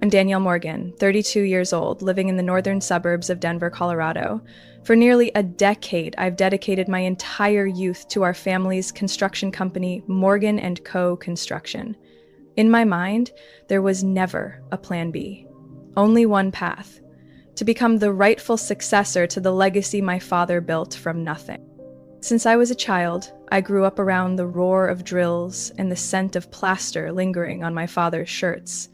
I'm Danielle Morgan, 32 years old, living in the northern suburbs of Denver, Colorado. For nearly a decade, I've dedicated my entire youth to our family's construction company, Morgan & Co. Construction. In my mind, there was never a plan B. Only one path: to become the rightful successor to the legacy my father built from nothing. Since I was a child, I grew up around the roar of drills and the scent of plaster lingering on my father's shirts.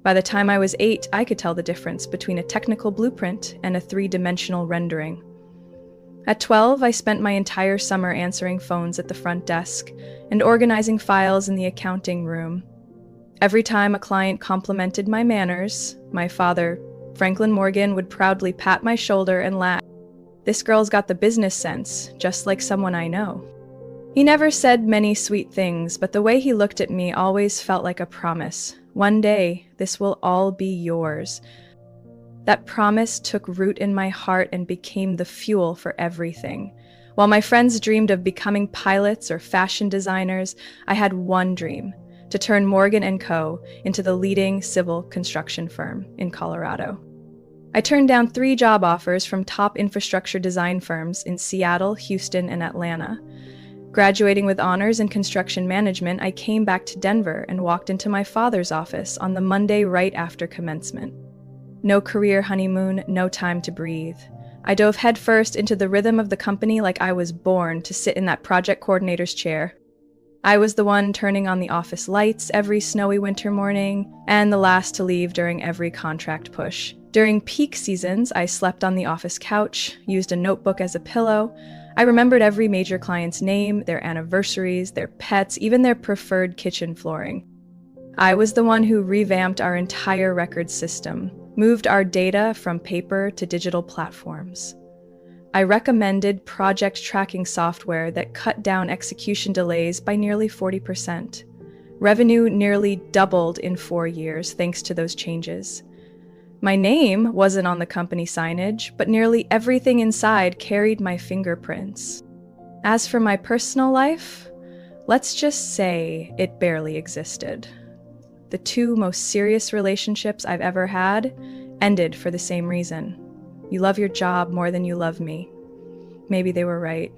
By the time I was 8, I could tell the difference between a technical blueprint and a three-dimensional rendering. At 12, I spent my entire summer answering phones at the front desk and organizing files in the accounting room. Every time a client complimented my manners, my father, Franklin Morgan, would proudly pat my shoulder and laugh. "This girl's got the business sense, just like someone I know." He never said many sweet things, but the way he looked at me always felt like a promise. One day, this will all be yours. That promise took root in my heart and became the fuel for everything. While my friends dreamed of becoming pilots or fashion designers, I had one dream: to turn Morgan & Co. into the leading civil construction firm in Colorado. I turned down 3 job offers from top infrastructure design firms in Seattle, Houston, and Atlanta. Graduating with honors in construction management, I came back to Denver and walked into my father's office on the Monday right after commencement. No career honeymoon, no time to breathe. I dove headfirst into the rhythm of the company like I was born to sit in that project coordinator's chair. I was the one turning on the office lights every snowy winter morning, and the last to leave during every contract push. During peak seasons, I slept on the office couch, used a notebook as a pillow. I remembered every major client's name, their anniversaries, their pets, even their preferred kitchen flooring. I was the one who revamped our entire record system, moved our data from paper to digital platforms. I recommended project tracking software that cut down execution delays by nearly 40%. Revenue nearly doubled in 4 years thanks to those changes. My name wasn't on the company signage, but nearly everything inside carried my fingerprints. As for my personal life, let's just say it barely existed. The 2 most serious relationships I've ever had ended for the same reason. You love your job more than you love me. Maybe they were right,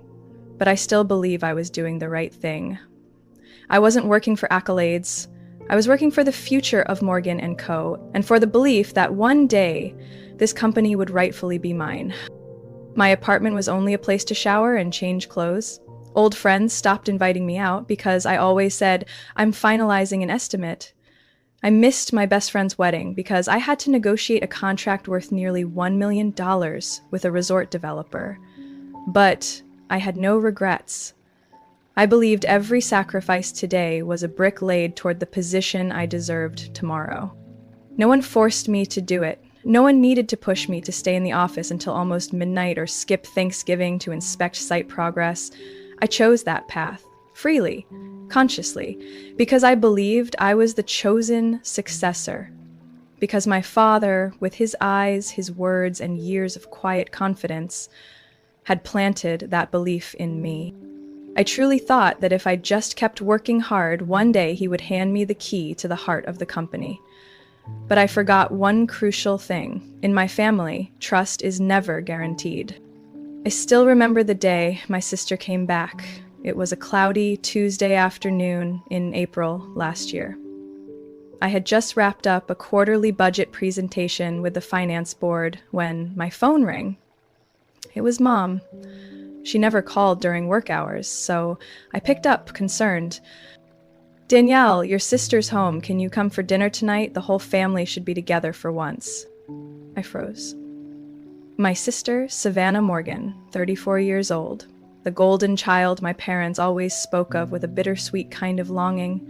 but I still believe I was doing the right thing. I wasn't working for accolades. I was working for the future of Morgan & Co. and for the belief that one day this company would rightfully be mine. My apartment was only a place to shower and change clothes. Old friends stopped inviting me out because I always said, "I'm finalizing an estimate." I missed my best friend's wedding because I had to negotiate a contract worth nearly $1 million with a resort developer. But I had no regrets. I believed every sacrifice today was a brick laid toward the position I deserved tomorrow. No one forced me to do it. No one needed to push me to stay in the office until almost midnight or skip Thanksgiving to inspect site progress. I chose that path, freely, consciously, because I believed I was the chosen successor. Because my father, with his eyes, his words, and years of quiet confidence, had planted that belief in me. I truly thought that if I just kept working hard, one day he would hand me the key to the heart of the company. But I forgot one crucial thing. In my family, trust is never guaranteed. I still remember the day my sister came back. It was a cloudy Tuesday afternoon in April last year. I had just wrapped up a quarterly budget presentation with the finance board when my phone rang. It was Mom. She never called during work hours, so I picked up, concerned. "Danielle, your sister's home. Can you come for dinner tonight? The whole family should be together for once." I froze. My sister, Savannah Morgan, 34 years old, the golden child my parents always spoke of with a bittersweet kind of longing,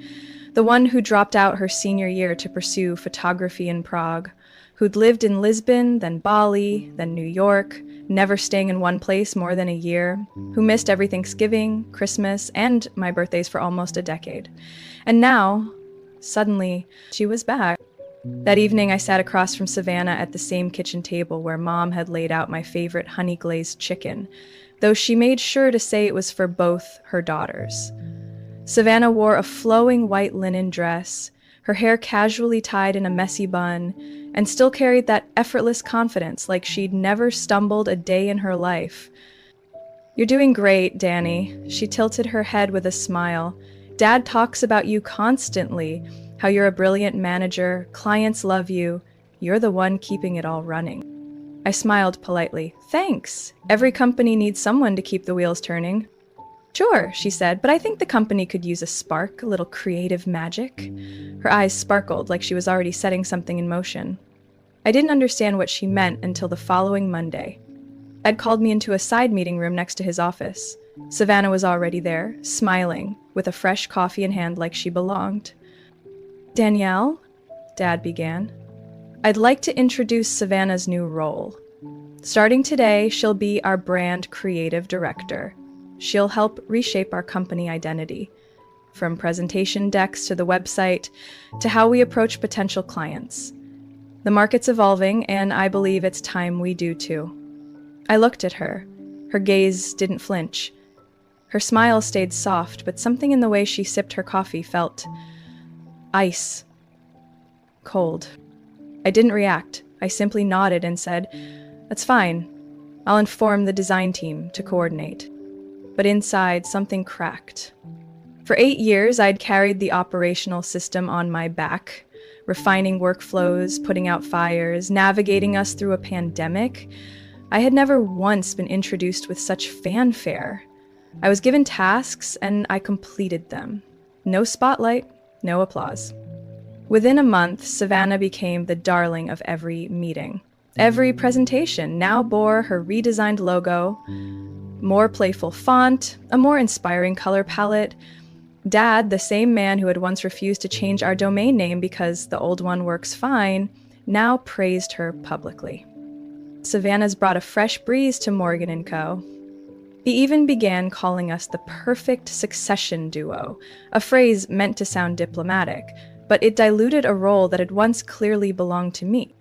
the one who dropped out her senior year to pursue photography in Prague, who'd lived in Lisbon, then Bali, then New York, never staying in one place more than a year, who missed every Thanksgiving, Christmas, and my birthdays for almost a decade. And now, suddenly, she was back. That evening, I sat across from Savannah at the same kitchen table where Mom had laid out my favorite honey-glazed chicken, though she made sure to say it was for both her daughters. Savannah wore a flowing white linen dress, her hair casually tied in a messy bun, and still carried that effortless confidence like she'd never stumbled a day in her life. "You're doing great, Danny." She tilted her head with a smile. "Dad talks about you constantly, how you're a brilliant manager, clients love you. You're the one keeping it all running." I smiled politely. "Thanks. Every company needs someone to keep the wheels turning." "Sure," she said, "but I think the company could use a spark, a little creative magic." Her eyes sparkled like she was already setting something in motion. I didn't understand what she meant until the following Monday. Ed called me into a side meeting room next to his office. Savannah was already there, smiling, with a fresh coffee in hand like she belonged. "Danielle," Dad began, "I'd like to introduce Savannah's new role. Starting today, she'll be our brand creative director. She'll help reshape our company identity, from presentation decks to the website, to how we approach potential clients. The market's evolving, and I believe it's time we do too." I looked at her. Her gaze didn't flinch. Her smile stayed soft, but something in the way she sipped her coffee felt ice. Cold. I didn't react. I simply nodded and said, "That's fine. I'll inform the design team to coordinate." But inside, something cracked. For 8 years, I'd carried the operational system on my back, refining workflows, putting out fires, navigating us through a pandemic. I had never once been introduced with such fanfare. I was given tasks, and I completed them. No spotlight, no applause. Within a month, Savannah became the darling of every meeting. Every presentation now bore her redesigned logo, more playful font, a more inspiring color palette. Dad, the same man who had once refused to change our domain name because the old one works fine, now praised her publicly. Savannah's brought a fresh breeze to Morgan & Co. He even began calling us the perfect succession duo, a phrase meant to sound diplomatic, but it diluted a role that had once clearly belonged to me.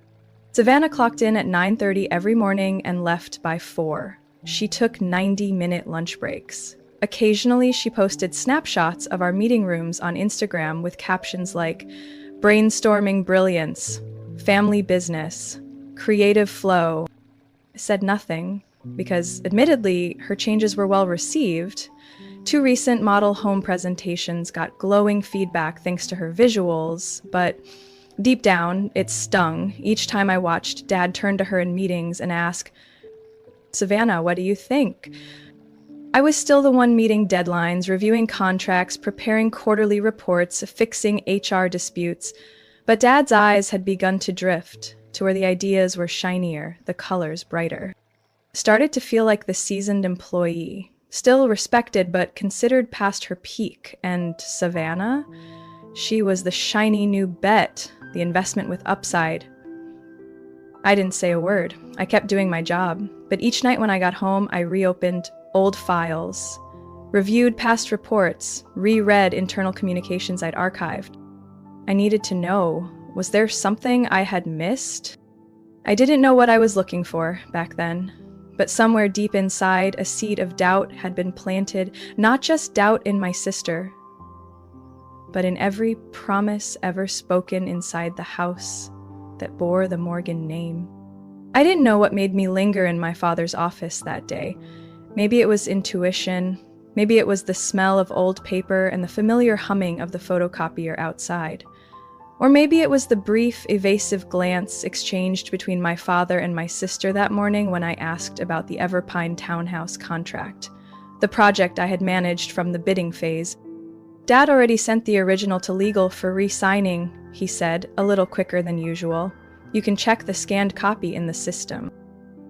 Savannah clocked in at 9:30 every morning and left by 4. She took 90-minute lunch breaks. Occasionally, she posted snapshots of our meeting rooms on Instagram with captions like, "Brainstorming brilliance," "Family business," "Creative flow." I said nothing, because admittedly, her changes were well received. 2 recent model home presentations got glowing feedback thanks to her visuals, but deep down, it stung each time I watched Dad turn to her in meetings and ask, "Savannah, what do you think?" I was still the one meeting deadlines, reviewing contracts, preparing quarterly reports, fixing HR disputes, but Dad's eyes had begun to drift to where the ideas were shinier, the colors brighter. Started to feel like the seasoned employee, still respected but considered past her peak, and Savannah? She was the shiny new bet, the investment with upside. I didn't say a word. I kept doing my job, but each night when I got home, I reopened old files, reviewed past reports, reread internal communications I'd archived. I needed to know, was there something I had missed? I didn't know what I was looking for back then, but somewhere deep inside, a seed of doubt had been planted, not just doubt in my sister, but in every promise ever spoken inside the house that bore the Morgan name. I didn't know what made me linger in my father's office that day. Maybe it was intuition, maybe it was the smell of old paper and the familiar humming of the photocopier outside. Or maybe it was the brief, evasive glance exchanged between my father and my sister that morning when I asked about the Everpine townhouse contract, the project I had managed from the bidding phase. Dad already sent the original to legal for re-signing, he said, a little quicker than usual. You can check the scanned copy in the system.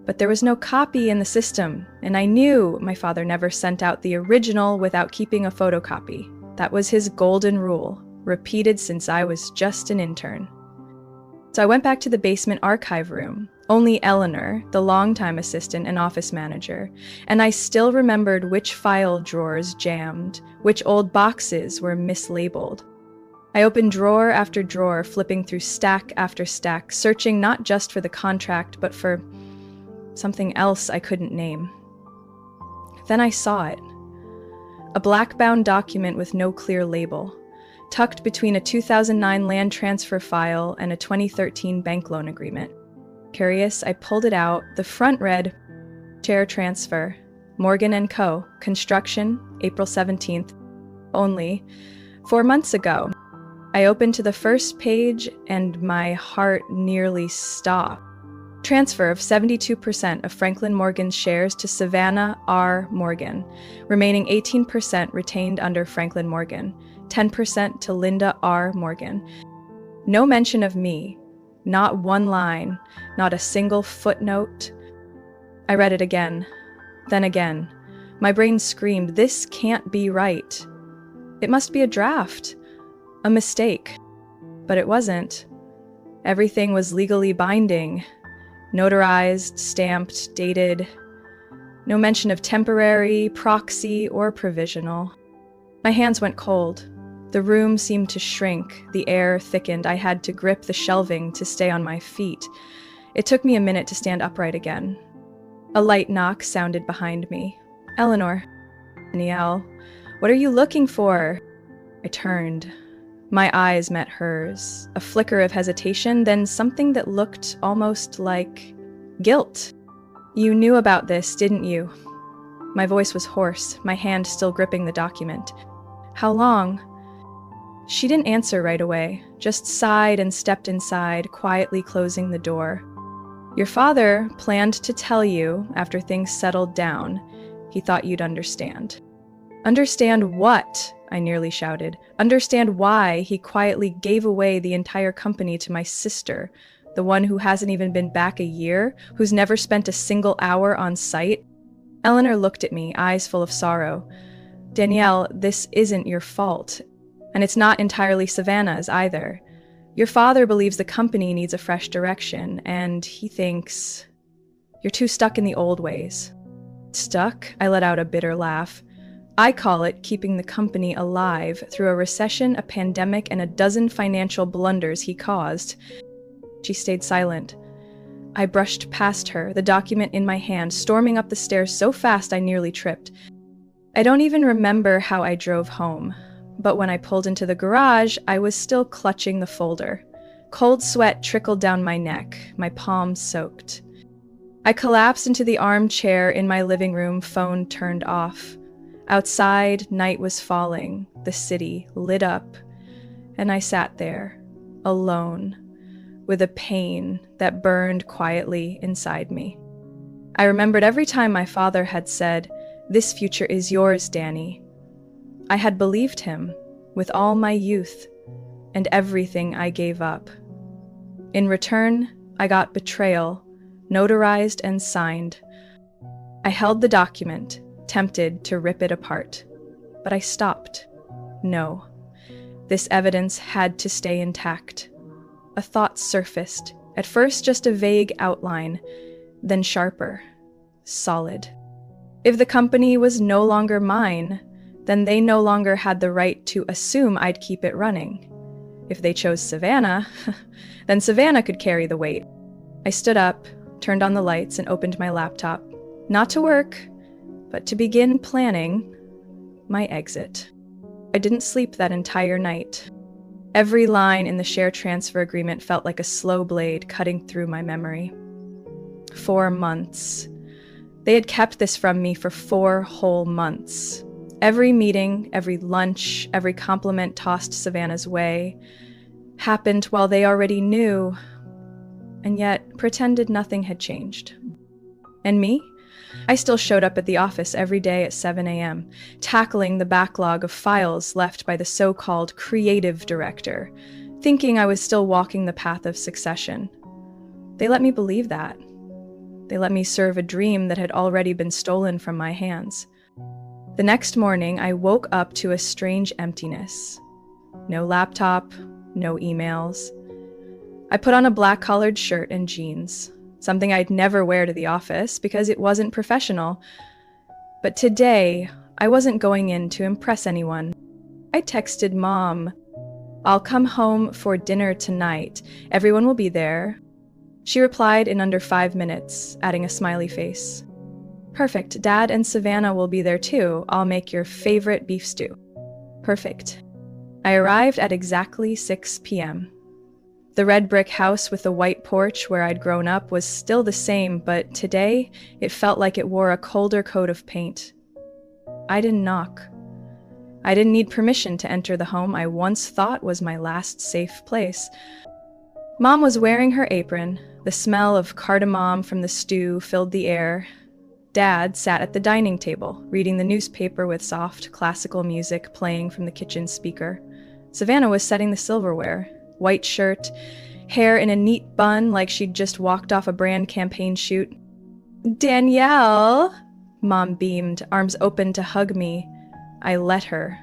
But there was no copy in the system, and I knew my father never sent out the original without keeping a photocopy. That was his golden rule, repeated since I was just an intern. So I went back to the basement archive room, only Eleanor, the longtime assistant and office manager, and I still remembered which file drawers jammed, which old boxes were mislabeled. I opened drawer after drawer, flipping through stack after stack, searching not just for the contract, but for something else I couldn't name. Then I saw it. A black-bound document with no clear label. tucked between a 2009 land transfer file and a 2013 bank loan agreement. Curious, I pulled it out. The front read, "Share transfer, Morgan & Co., construction, April 17th, only 4 months ago." I opened to the first page and my heart nearly stopped. Transfer of 72% of Franklin Morgan's shares to Savannah R. Morgan, remaining 18% retained under Franklin Morgan, 10% to Linda R. Morgan. No mention of me, not one line, not a single footnote. I read it again, then again. My brain screamed, "This can't be right. It must be a draft, a mistake." But it wasn't. Everything was legally binding. Notarized, stamped, dated. No mention of temporary, proxy, or provisional. My hands went cold. The room seemed to shrink. The air thickened. I had to grip the shelving to stay on my feet. It took me a minute to stand upright again. A light knock sounded behind me. "Eleanor." "Danielle, what are you looking for?" I turned. My eyes met hers, a flicker of hesitation, then something that looked almost like guilt. "You knew about this, didn't you?" My voice was hoarse, my hand still gripping the document. "How long?" She didn't answer right away, just sighed and stepped inside, quietly closing the door. "Your father planned to tell you after things settled down. He thought you'd understand." "Understand what?" I nearly shouted. "Understand why he quietly gave away the entire company to my sister, the one who hasn't even been back a year, who's never spent a single hour on site?" Eleanor looked at me, eyes full of sorrow. "Danielle, this isn't your fault. And it's not entirely Savannah's either. Your father believes the company needs a fresh direction, and he thinks you're too stuck in the old ways." "Stuck?" I let out a bitter laugh. "I call it keeping the company alive through a recession, a pandemic, and a dozen financial blunders he caused." She stayed silent. I brushed past her, the document in my hand, storming up the stairs so fast I nearly tripped. I don't even remember how I drove home, but when I pulled into the garage, I was still clutching the folder. Cold sweat trickled down my neck, my palms soaked. I collapsed into the armchair in my living room, phone turned off. Outside, night was falling, the city lit up, and I sat there, alone, with a pain that burned quietly inside me. I remembered every time my father had said, "This future is yours, Danny." I had believed him with all my youth and everything I gave up. In return, I got betrayal, notarized and signed. I held the document, tempted to rip it apart, but I stopped. No, this evidence had to stay intact. A thought surfaced, at first just a vague outline, then sharper, solid. If the company was no longer mine, then they no longer had the right to assume I'd keep it running. If they chose Savannah, then Savannah could carry the weight. I stood up, turned on the lights, and opened my laptop. Not to work, but to begin planning my exit. I didn't sleep that entire night. Every line in the share transfer agreement felt like a slow blade cutting through my memory. 4 months. They had kept this from me for 4 whole months. Every meeting, every lunch, every compliment tossed Savannah's way happened while they already knew, and yet pretended nothing had changed. And me? I still showed up at the office every day at 7 a.m., tackling the backlog of files left by the so-called creative director, thinking I was still walking the path of succession. They let me believe that. They let me serve a dream that had already been stolen from my hands. The next morning, I woke up to a strange emptiness. No laptop, no emails. I put on a black-collared shirt and jeans, something I'd never wear to the office because it wasn't professional. But today, I wasn't going in to impress anyone. I texted Mom, "I'll come home for dinner tonight. Everyone will be there." She replied in under 5 minutes, adding a smiley face. "Perfect. Dad and Savannah will be there too. I'll make your favorite beef stew." Perfect. I arrived at exactly 6 p.m. The red brick house with the white porch where I'd grown up was still the same, but today it felt like it wore a colder coat of paint. I didn't knock. I didn't need permission to enter the home I once thought was my last safe place. Mom was wearing her apron. The smell of cardamom from the stew filled the air. Dad sat at the dining table, reading the newspaper with soft, classical music playing from the kitchen speaker. Savannah was setting the silverware. White shirt, hair in a neat bun like she'd just walked off a brand campaign shoot. "Danielle!" Mom beamed, arms open to hug me. I let her.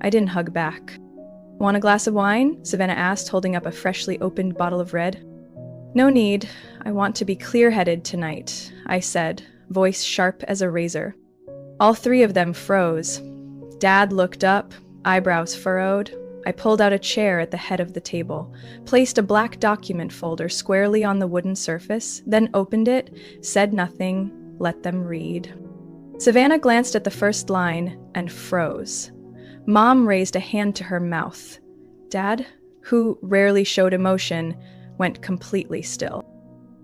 I didn't hug back. "Want a glass of wine?" Savannah asked, holding up a freshly opened bottle of red. "No need. I want to be clear-headed tonight," I said, voice sharp as a razor. All three of them froze. Dad looked up, eyebrows furrowed. I pulled out a chair at the head of the table, placed a black document folder squarely on the wooden surface, then opened it, said nothing, let them read. Savannah glanced at the first line and froze. Mom raised a hand to her mouth. Dad, who rarely showed emotion, went completely still.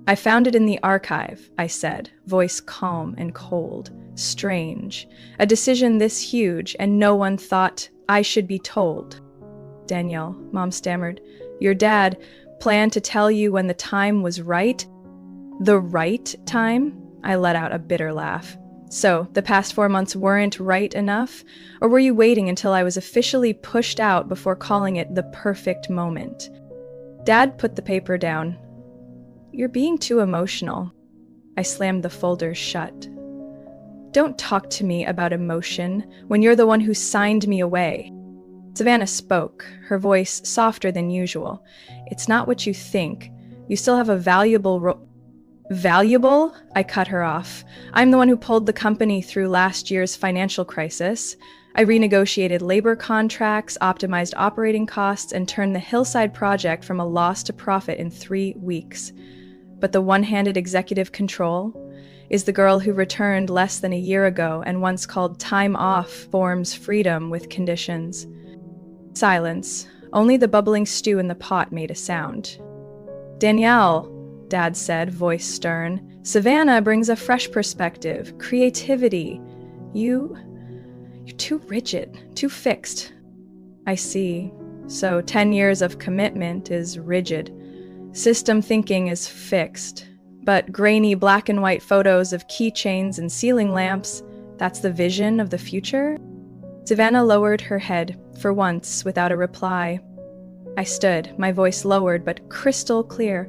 "I found it in the archive," I said, voice calm and cold. "Strange. A decision this huge, and no one thought I should be told." "Danielle," Mom stammered, "your dad planned to tell you when the time was right?" "The right time?" I let out a bitter laugh. "So, the past 4 months weren't right enough? Or were you waiting until I was officially pushed out before calling it the perfect moment?" Dad put the paper down. "You're being too emotional." I slammed the folder shut. "Don't talk to me about emotion when you're the one who signed me away." Savannah spoke, her voice softer than usual. "It's not what you think. You still have a valuable role." "Valuable?" I cut her off. "I'm the one who pulled the company through last year's financial crisis. I renegotiated labor contracts, optimized operating costs, and turned the Hillside project from a loss to profit in 3 weeks. But the one-handed executive control is the girl who returned less than a year ago and once called time off forms freedom with conditions." Silence. Only the bubbling stew in the pot made a sound. "Danielle," Dad said, voice stern, "Savannah brings a fresh perspective, creativity. You're too rigid, too fixed." "I see. So 10 years of commitment is rigid. System thinking is fixed. But grainy black and white photos of keychains and ceiling lamps, that's the vision of the future?" Savannah lowered her head, for once, without a reply. I stood, my voice lowered but crystal clear.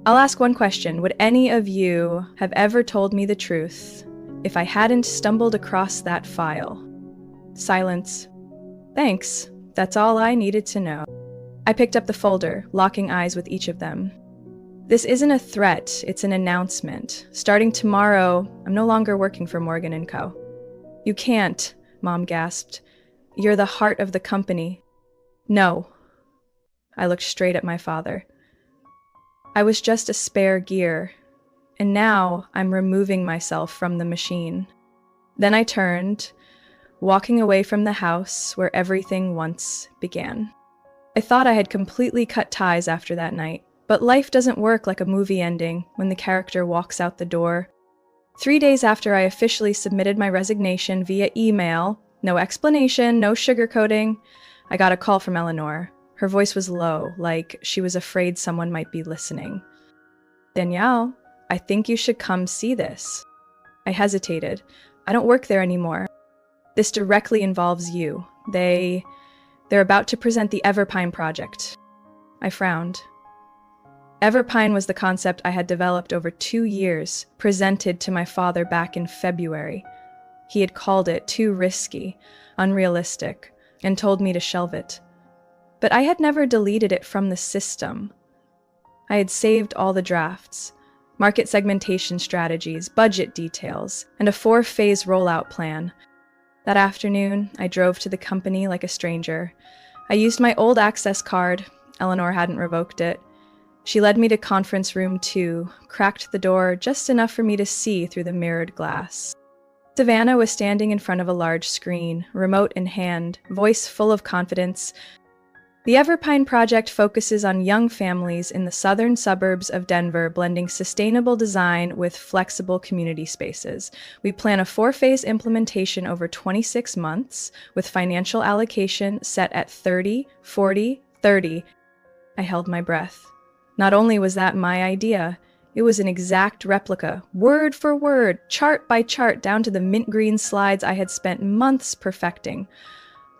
"I'll ask one question. Would any of you have ever told me the truth if I hadn't stumbled across that file?" Silence. "Thanks. That's all I needed to know." I picked up the folder, locking eyes with each of them. "This isn't a threat, it's an announcement. Starting tomorrow, I'm no longer working for Morgan & Co." "You can't," Mom gasped. "You're the heart of the company." "No." I looked straight at my father. "I was just a spare gear, and now I'm removing myself from the machine." Then I turned, walking away from the house where everything once began. I thought I had completely cut ties after that night, but life doesn't work like a movie ending when the character walks out the door. 3 days after I officially submitted my resignation via email, no explanation, no sugarcoating, I got a call from Eleanor. Her voice was low, like she was afraid someone might be listening. "Danielle, I think you should come see this." I hesitated. "I don't work there anymore." "This directly involves you. They're about to present the Everpine project." I frowned. Everpine was the concept I had developed over 2 years, presented to my father back in February. He had called it too risky, unrealistic, and told me to shelve it. But I had never deleted it from the system. I had saved all the drafts, market segmentation strategies, budget details, and a 4-phase rollout plan. That afternoon, I drove to the company like a stranger. I used my old access card. Eleanor hadn't revoked it. She led me to conference room 2, cracked the door just enough for me to see through the mirrored glass. Savannah was standing in front of a large screen, remote in hand, voice full of confidence. The Everpine project focuses on young families in the southern suburbs of Denver, blending sustainable design with flexible community spaces. We plan a 4-phase implementation over 26 months, with financial allocation set at 30, 40, 30. I held my breath. Not only was that my idea, it was an exact replica, word for word, chart by chart, down to the mint green slides I had spent months perfecting.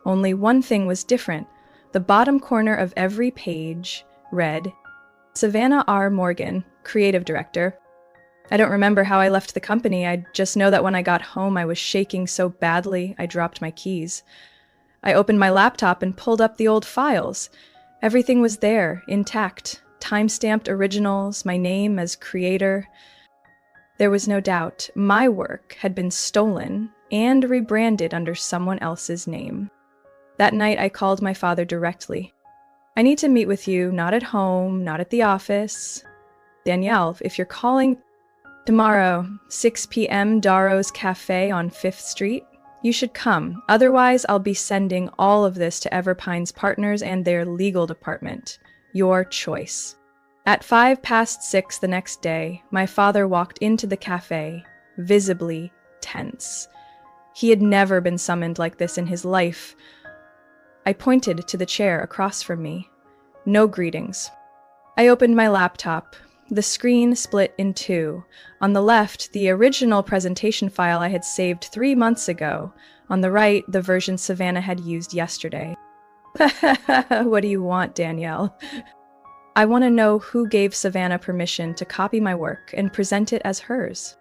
Only one thing was different. The bottom corner of every page read, Savannah R. Morgan, Creative Director. I don't remember how I left the company. I just know that when I got home, I was shaking so badly I dropped my keys. I opened my laptop and pulled up the old files. Everything was there, intact. Time-stamped originals, my name as creator. There was no doubt my work had been stolen and rebranded under someone else's name. That night, I called my father directly. I need to meet with you, not at home, not at the office. Danielle, if you're calling tomorrow, 6 p.m., Darrow's Cafe on 5th Street, you should come. Otherwise, I'll be sending all of this to Everpine's partners and their legal department. Your choice. At 6:05 the next day, my father walked into the cafe, visibly tense. He had never been summoned like this in his life. I pointed to the chair across from me. No greetings. I opened my laptop. The screen split in two. On the left, the original presentation file I had saved 3 months ago. On the right, the version Savannah had used yesterday. What do you want, Danielle? I want to know who gave Savannah permission to copy my work and present it as hers.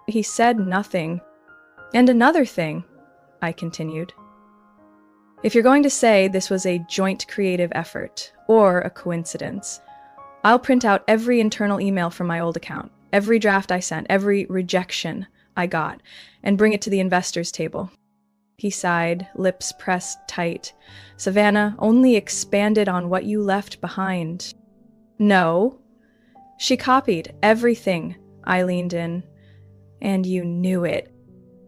He said nothing. And another thing, I continued. If you're going to say this was a joint creative effort or a coincidence, I'll print out every internal email from my old account, every draft I sent, every rejection I got, and bring it to the investors' table. He sighed, lips pressed tight. Savannah, only expanded on what you left behind. No. She copied everything. I leaned in. And you knew it.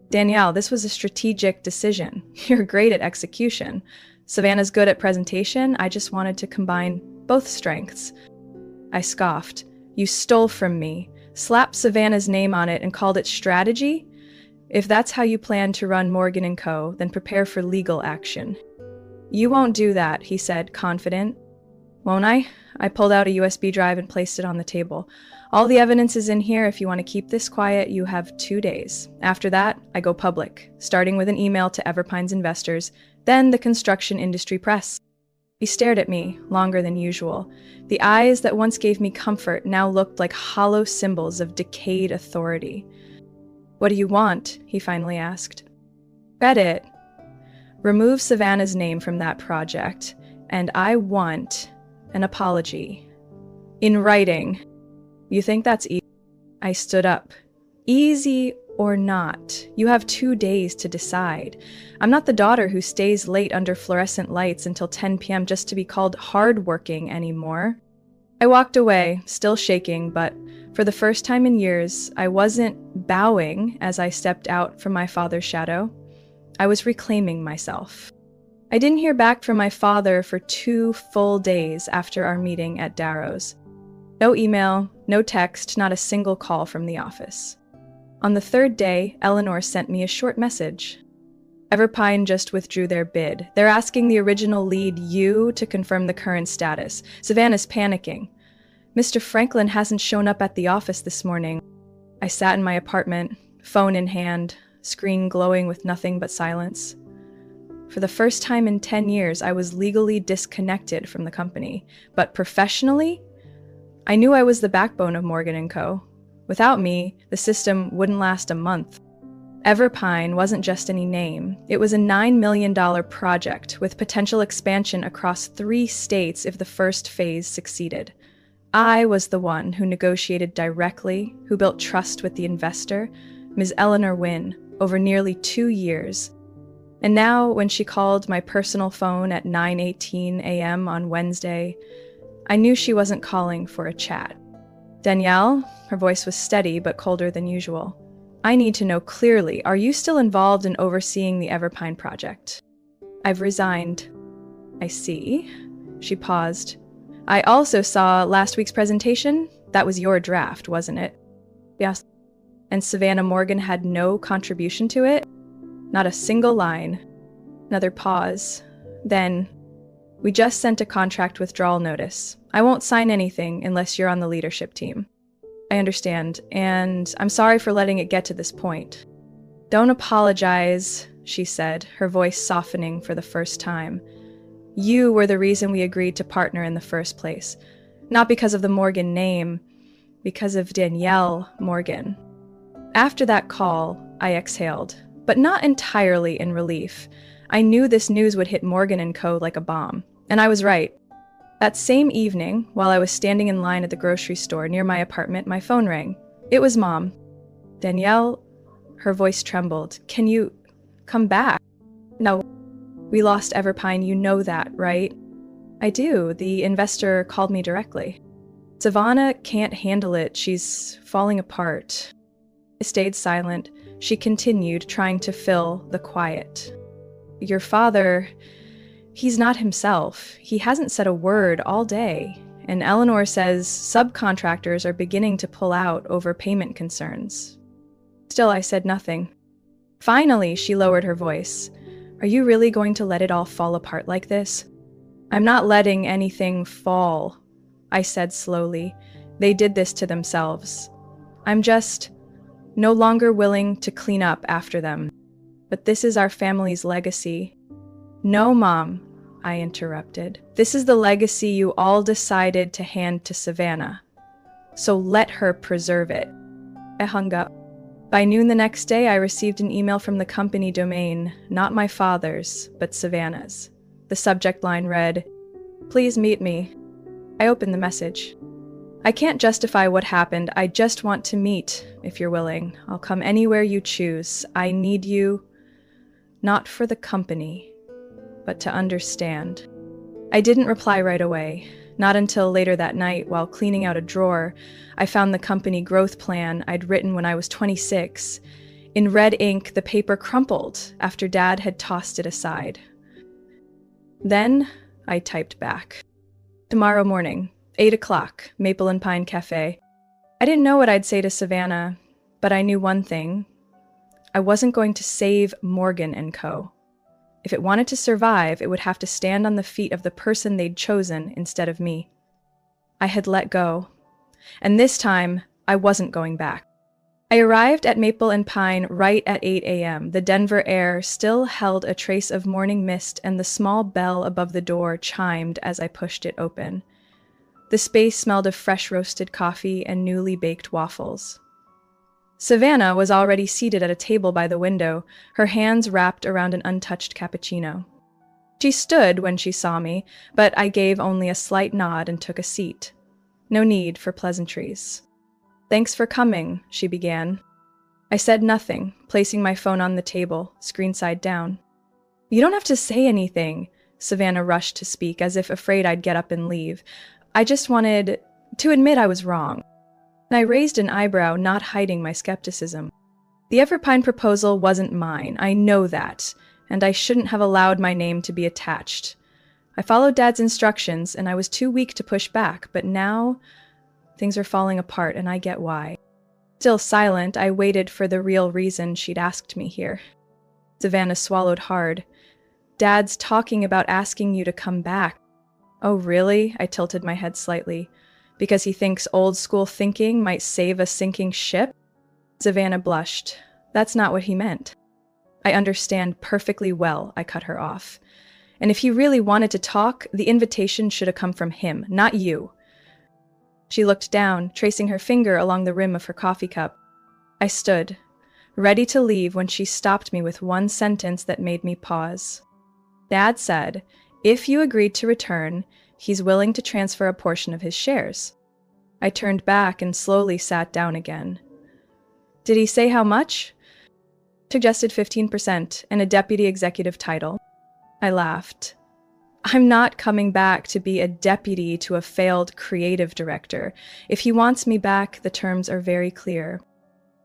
Danielle, this was a strategic decision. You're great at execution. Savannah's good at presentation. I just wanted to combine both strengths. I scoffed. You stole from me, slapped Savannah's name on it and called it strategy? If that's how you plan to run Morgan & Co., then prepare for legal action. You won't do that, he said, confident. Won't I? I pulled out a USB drive and placed it on the table. All the evidence is in here. If you want to keep this quiet, you have 2 days. After that, I go public, starting with an email to Everpine's investors, then the construction industry press. He stared at me, longer than usual. The eyes that once gave me comfort now looked like hollow symbols of decayed authority. What do you want? He finally asked. Credit. Remove Savannah's name from that project, and I want an apology. In writing. You think that's easy? I stood up. Easy or not, you have 2 days to decide. I'm not the daughter who stays late under fluorescent lights until 10 p.m. just to be called hardworking anymore. I walked away, still shaking, but for the first time in years, I wasn't bowing as I stepped out from my father's shadow. I was reclaiming myself. I didn't hear back from my father for 2 full days after our meeting at Darrow's. No email, no text, not a single call from the office. On the 3rd day, Eleanor sent me a short message. Everpine just withdrew their bid. They're asking the original lead, you, to confirm the current status. Savannah's panicking. Mr. Franklin hasn't shown up at the office this morning. I sat in my apartment, phone in hand, screen glowing with nothing but silence. For the first time in 10 years, I was legally disconnected from the company. But professionally, I knew I was the backbone of Morgan & Co. Without me, the system wouldn't last a month. Everpine wasn't just any name. It was a $9 million project with potential expansion across 3 states if the first phase succeeded. I was the one who negotiated directly, who built trust with the investor, Ms. Eleanor Wynne, over nearly 2 years. And now, when she called my personal phone at 9:18 a.m. on Wednesday, I knew she wasn't calling for a chat. Danielle, her voice was steady but colder than usual. I need to know clearly, are you still involved in overseeing the Everpine project? I've resigned. I see. She paused. I also saw last week's presentation. That was your draft, wasn't it? Yes. And Savannah Morgan had no contribution to it? Not a single line. Another pause. Then, we just sent a contract withdrawal notice. I won't sign anything unless you're on the leadership team. I understand, and I'm sorry for letting it get to this point. Don't apologize, she said, her voice softening for the first time. You were the reason we agreed to partner in the first place. Not because of the Morgan name, because of Danielle Morgan. After that call, I exhaled, but not entirely in relief. I knew this news would hit Morgan and Co. like a bomb, and I was right. That same evening, while I was standing in line at the grocery store near my apartment, my phone rang. It was Mom. Danielle, her voice trembled. Can you come back? No, we lost Everpine, you know that, right? I do. The investor called me directly. Savannah can't handle it. She's falling apart. I stayed silent. She continued, trying to fill the quiet. Your father, he's not himself. He hasn't said a word all day. And Eleanor says subcontractors are beginning to pull out over payment concerns. Still, I said nothing. Finally, she lowered her voice. Are you really going to let it all fall apart like this? I'm not letting anything fall, I said slowly. They did this to themselves. I'm just no longer willing to clean up after them. But this is our family's legacy. No, Mom, I interrupted. This is the legacy you all decided to hand to Savannah. So let her preserve it. I hung up. By noon the next day, I received an email from the company domain, not my father's, but Savannah's. The subject line read, "Please meet me." I opened the message. I can't justify what happened. I just want to meet, if you're willing. I'll come anywhere you choose. I need you, not for the company, but to understand. I didn't reply right away. Not until later that night, while cleaning out a drawer, I found the company growth plan I'd written when I was 26. In red ink, the paper crumpled after Dad had tossed it aside. Then I typed back. Tomorrow morning, 8 o'clock, Maple and Pine Cafe. I didn't know what I'd say to Savannah, but I knew one thing. I wasn't going to save Morgan and Co. If it wanted to survive, it would have to stand on the feet of the person they'd chosen instead of me. I had let go, and this time, I wasn't going back. I arrived at Maple and Pine right at 8 a.m. The Denver air still held a trace of morning mist, and the small bell above the door chimed as I pushed it open. The space smelled of fresh roasted coffee and newly baked waffles. Savannah was already seated at a table by the window, her hands wrapped around an untouched cappuccino. She stood when she saw me, but I gave only a slight nod and took a seat. No need for pleasantries. "Thanks for coming," she began. I said nothing, placing my phone on the table, screen side down. "You don't have to say anything," Savannah rushed to speak, as if afraid I'd get up and leave. "I just wanted to admit I was wrong." And I raised an eyebrow, not hiding my skepticism. The Everpine proposal wasn't mine, I know that, and I shouldn't have allowed my name to be attached. I followed Dad's instructions, and I was too weak to push back, but now things are falling apart, and I get why. Still silent, I waited for the real reason she'd asked me here. Savannah swallowed hard. "Dad's talking about asking you to come back." "Oh, really?" I tilted my head slightly. "Because he thinks old-school thinking might save a sinking ship?" Savannah blushed. "That's not what he meant." "I understand perfectly well," I cut her off. "And if he really wanted to talk, the invitation should have come from him, not you." She looked down, tracing her finger along the rim of her coffee cup. I stood, ready to leave when she stopped me with one sentence that made me pause. "Dad said, if you agreed to return, he's willing to transfer a portion of his shares." I turned back and slowly sat down again. "Did he say how much?" "Suggested 15% and a deputy executive title." I laughed. "I'm not coming back to be a deputy to a failed creative director. If he wants me back, the terms are very clear."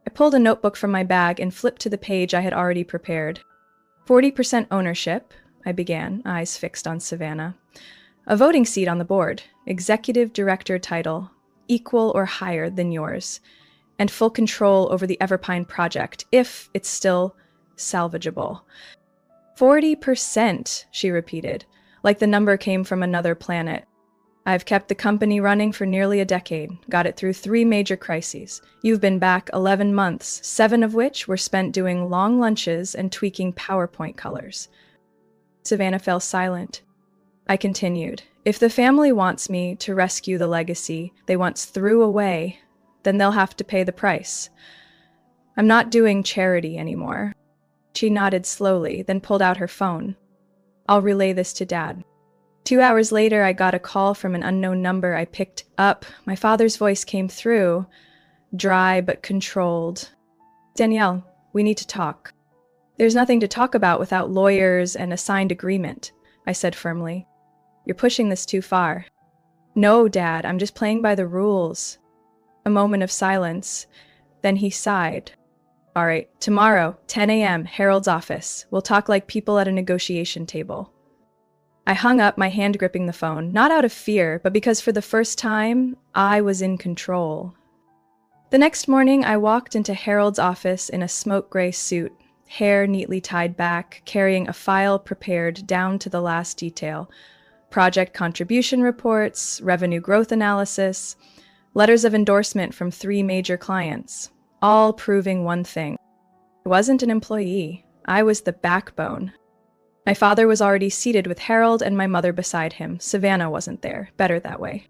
I I pulled a notebook from my bag and flipped to the page I had already prepared. 40% ownership, I began, eyes fixed on Savannah. A voting seat on the board, executive director title, equal or higher than yours, and full control over the Everpine project, if it's still salvageable. 40%, she repeated, like the number came from another planet. I've kept the company running for nearly a decade, got it through 3 major crises. You've been back 11 months, 7 of which were spent doing long lunches and tweaking PowerPoint colors. Savannah fell silent. I continued, if the family wants me to rescue the legacy they once threw away, then they'll have to pay the price. I'm not doing charity anymore. She nodded slowly, then pulled out her phone. I'll relay this to Dad. 2 hours later, I got a call from an unknown number. I picked up. My father's voice came through, dry but controlled. Danielle, we need to talk. There's nothing to talk about without lawyers and a signed agreement, I said firmly. You're pushing this too far. No, Dad, I'm just playing by the rules. A moment of silence. Then he sighed. All right, tomorrow, 10 a.m., Harold's office. We'll talk like people at a negotiation table. I hung up, my hand gripping the phone, not out of fear, but because for the first time, I was in control. The next morning, I walked into Harold's office in a smoke gray suit, hair neatly tied back, carrying a file prepared down to the last detail. Project contribution reports, revenue growth analysis, letters of endorsement from 3 major clients, all proving one thing. I wasn't an employee. I was the backbone. My father was already seated with Harold and my mother beside him. Savannah wasn't there. Better that way.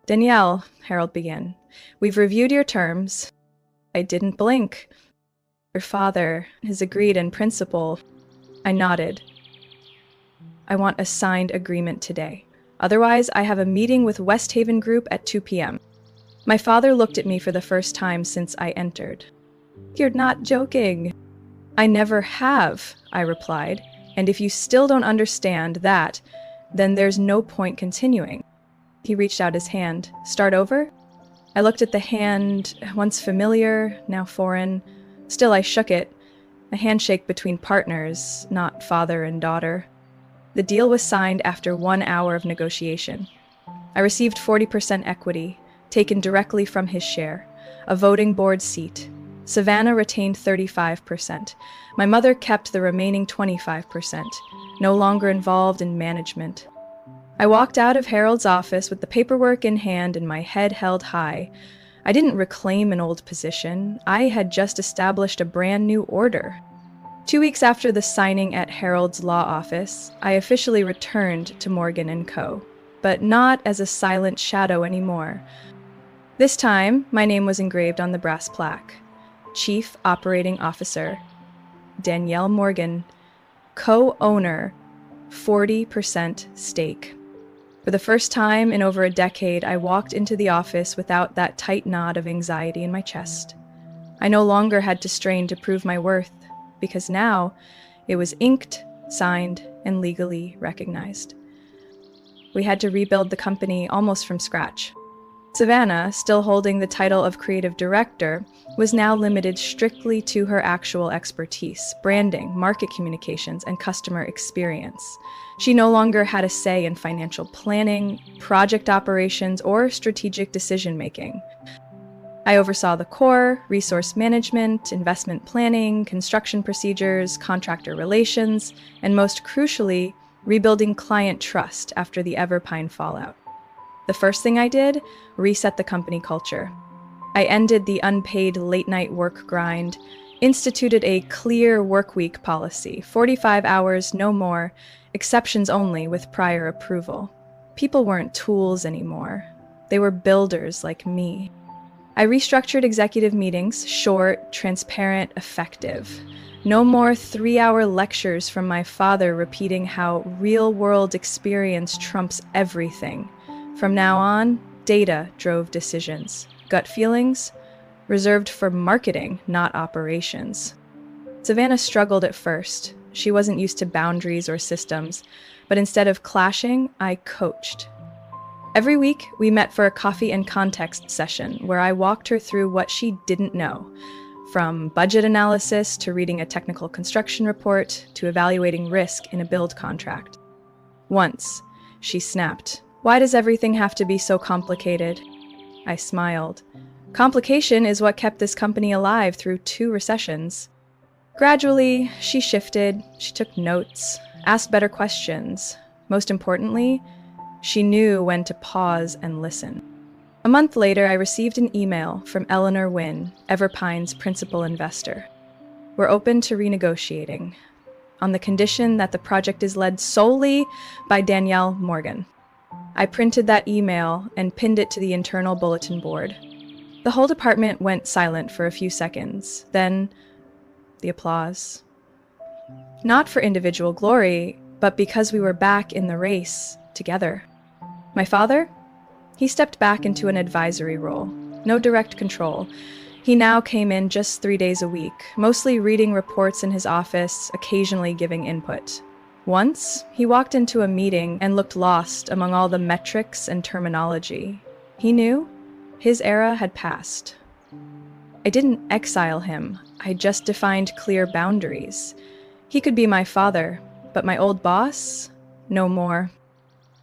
Danielle, Harold began, we've reviewed your terms. I didn't blink. Your father has agreed in principle. I nodded. I want a signed agreement today. Otherwise, I have a meeting with West Haven Group at 2 p.m. My father looked at me for the first time since I entered. You're not joking. I never have, I replied. And if you still don't understand that, then there's no point continuing. He reached out his hand. Start over? I looked at the hand, once familiar, now foreign. Still, I shook it. A handshake between partners, not father and daughter. The deal was signed after 1 hour of negotiation. I received 40% equity, taken directly from his share, a voting board seat. Savannah retained 35%. My mother kept the remaining 25%, no longer involved in management. I walked out of Harold's office with the paperwork in hand and my head held high. I didn't reclaim an old position. I had just established a brand new order. 2 weeks after the signing at Harold's law office, I officially returned to Morgan & Co., but not as a silent shadow anymore. This time, my name was engraved on the brass plaque. Chief Operating Officer, Danielle Morgan, co-owner, 40% stake. For the first time in over a decade, I walked into the office without that tight knot of anxiety in my chest. I no longer had to strain to prove my worth, because now it was inked, signed, and legally recognized. We had to rebuild the company almost from scratch. Savannah, still holding the title of creative director, was now limited strictly to her actual expertise, branding, market communications, and customer experience. She no longer had a say in financial planning, project operations, or strategic decision-making. I oversaw the core, resource management, investment planning, construction procedures, contractor relations, and most crucially, rebuilding client trust after the Everpine fallout. The first thing I did, reset the company culture. I ended the unpaid late-night work grind, instituted a clear workweek policy, 45 hours, no more, exceptions only with prior approval. People weren't tools anymore. They were builders like me. I restructured executive meetings, short, transparent, effective. No more 3-hour lectures from my father repeating how real-world experience trumps everything. From now on, data drove decisions. Gut feelings? Reserved for marketing, not operations. Savannah struggled at first. She wasn't used to boundaries or systems, but instead of clashing, I coached. Every week, we met for a coffee and context session where I walked her through what she didn't know. from budget analysis to reading a technical construction report to evaluating risk in a build contract. Once, she snapped, "Why does everything have to be so complicated?" I smiled. Complication is what kept this company alive through 2 recessions. Gradually, she shifted, she took notes, asked better questions. Most importantly, she knew when to pause and listen. A month later, I received an email from Eleanor Wynn, Everpine's principal investor. "We're open to renegotiating, on the condition that the project is led solely by Danielle Morgan." I printed that email and pinned it to the internal bulletin board. The whole department went silent for a few seconds, then the applause. Not for individual glory, but because we were back in the race together. My father? He stepped back into an advisory role. No direct control. He now came in just 3 days a week, mostly reading reports in his office, occasionally giving input. Once, he walked into a meeting and looked lost among all the metrics and terminology. He knew his era had passed. I didn't exile him. I just defined clear boundaries. He could be my father, but my old boss? No more.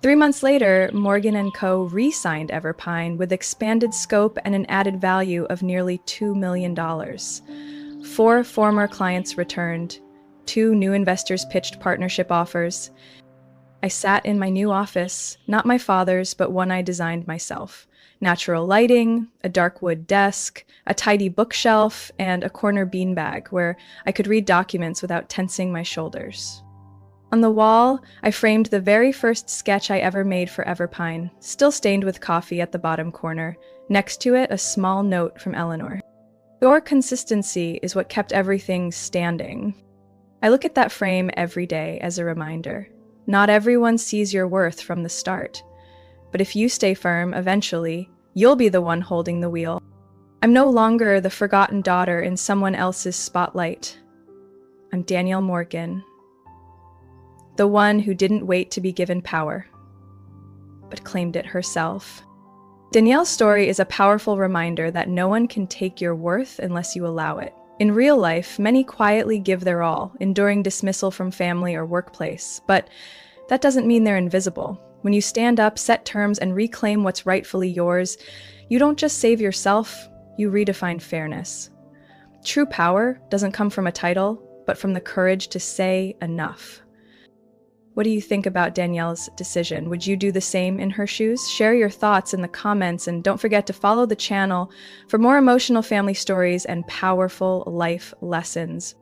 3 months later, Morgan & Co. re-signed Everpine with expanded scope and an added value of nearly $2 million. 4 former clients returned. 2 new investors pitched partnership offers. I sat in my new office, not my father's, but one I designed myself. Natural lighting, a dark wood desk, a tidy bookshelf, and a corner beanbag where I could read documents without tensing my shoulders. On the wall, I framed the very first sketch I ever made for Everpine, still stained with coffee at the bottom corner. Next to it, a small note from Eleanor. "Your consistency is what kept everything standing." I look at that frame every day as a reminder. Not everyone sees your worth from the start. But if you stay firm, eventually, you'll be the one holding the wheel. I'm no longer the forgotten daughter in someone else's spotlight. I'm Danielle Morgan, the one who didn't wait to be given power, but claimed it herself. Danielle's story is a powerful reminder that no one can take your worth unless you allow it. In real life, many quietly give their all, enduring dismissal from family or workplace, but that doesn't mean they're invisible. When you stand up, set terms, and reclaim what's rightfully yours, you don't just save yourself, you redefine fairness. True power doesn't come from a title, but from the courage to say enough. What do you think about Danielle's decision? Would you do the same in her shoes? Share your thoughts in the comments, and don't forget to follow the channel for more emotional family stories and powerful life lessons.